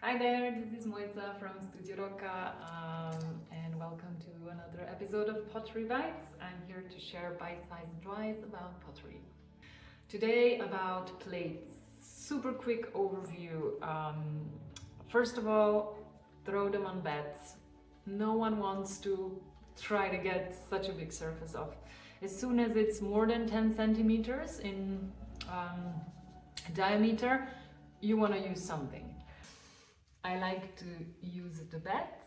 Hi there, this is Mojca from Studio Rocca, and welcome to another episode of Pottery Bites. I'm here to share bite-sized advice about pottery. Today about plates. Super quick overview. First of all, throw them on beds. No one wants to try to get such a big surface off. As soon as it's more than 10 centimeters in diameter, you want to use something. I like to use the beds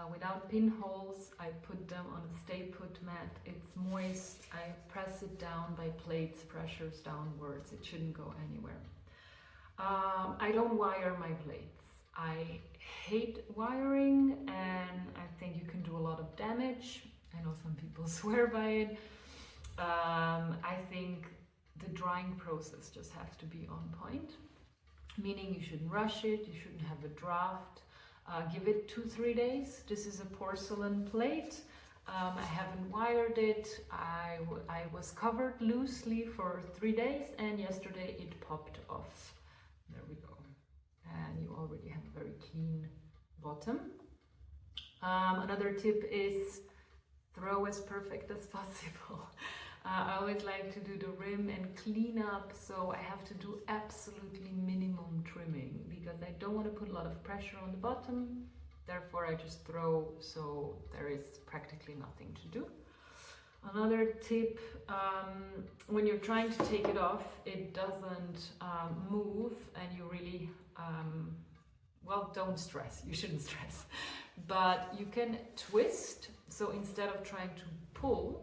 without pinholes. I put them on a stay put mat. It's moist. I press it down by plates, pressures downwards. It shouldn't go anywhere. I don't wire my plates. I hate wiring, and I think you can do a lot of damage. I know some people swear by it. I think the drying process just has to be on point. Meaning you shouldn't rush it, you shouldn't have a draft. Give it 2-3 days. This is a porcelain plate. I haven't wired it. I was covered loosely for 3 days, and yesterday it popped off. There we go. And you already have a very clean bottom. Another tip is throw as perfect as possible. I always like to do the rim and clean up, so I have to do absolutely minimum trimming because I don't want to put a lot of pressure on the bottom. Therefore, I just throw, so there is practically nothing to do. Another tip, when you're trying to take it off, it doesn't move, and you really, well, don't stress. You shouldn't stress. But you can twist, so instead of trying to pull,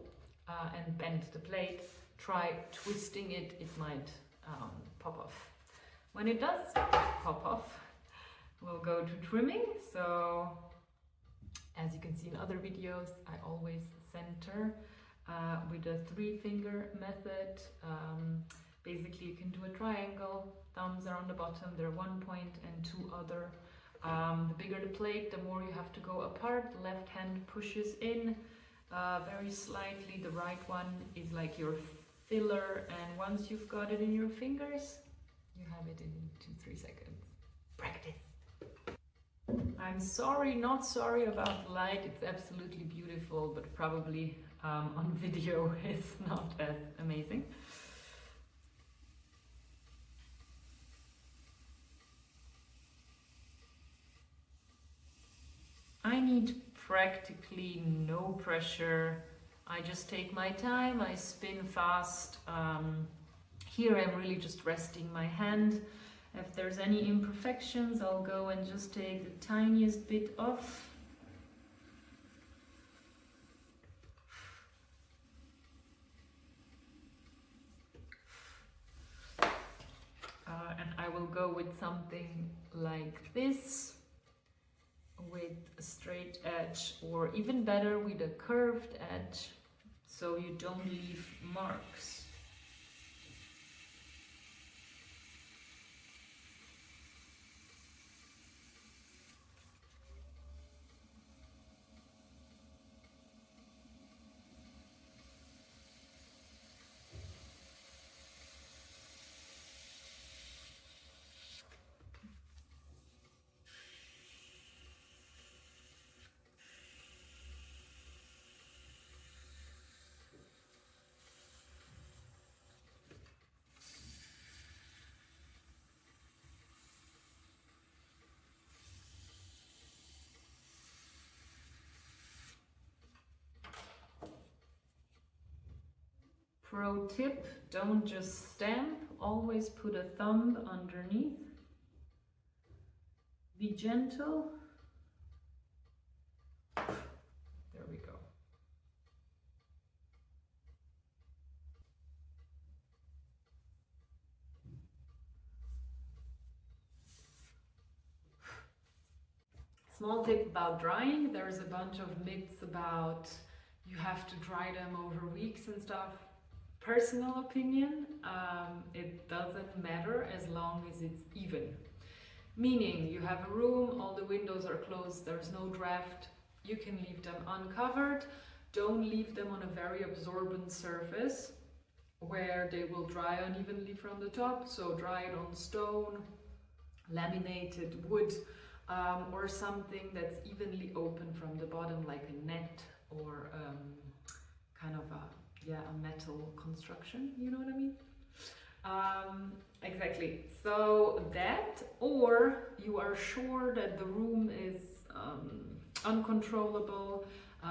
and bend the plate, try twisting it, it might pop off. When it does pop off, we'll go to trimming. So as you can see in other videos, I always center with a 3-finger method. Basically you can do a triangle, thumbs are on the bottom, they're 1 point and 2 other. The bigger the plate, the more you have to go apart. The left hand pushes in very slightly, the right one is like your filler, and once you've got it in your fingers, you have it in 2-3 seconds. Practice. I'm sorry, not sorry about the light, it's absolutely beautiful, but probably on video it's not as amazing. I need practically no pressure. I just take my time, I spin fast. Here I'm really just resting my hand. If there's any imperfections, I'll go and just take the tiniest bit off. And I will go with something like this, with a straight edge, or even better with a curved edge, so you don't leave marks. Pro tip, don't just stamp, always put a thumb underneath. Be gentle. There we go. Small tip about drying, there's a bunch of myths about you have to dry them over weeks and stuff. Personal opinion, it doesn't matter as long as it's even. Meaning you have a room, all the windows are closed, there's no draft, you can leave them uncovered. Don't leave them on a very absorbent surface where they will dry unevenly from the top. So dry it on stone, laminated wood, or something that's evenly open from the bottom, like a net, or kind of a metal construction, you know what I mean? Exactly. So that, or you are sure that the room is uncontrollable.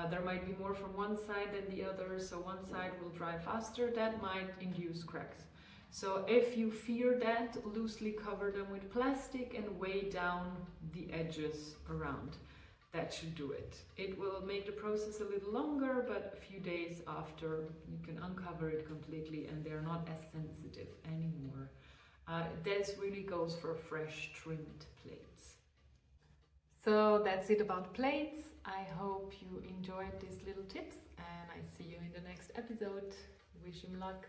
There might be more from one side than the other, so one side will dry faster. That might induce cracks. So if you fear that, loosely cover them with plastic and weigh down the edges around. That should do it. It will make the process a little longer, but a few days after you can uncover it completely and they're not as sensitive anymore. This really goes for fresh trimmed plates. So that's it about plates. I hope you enjoyed these little tips and I see you in the next episode. Wish him luck.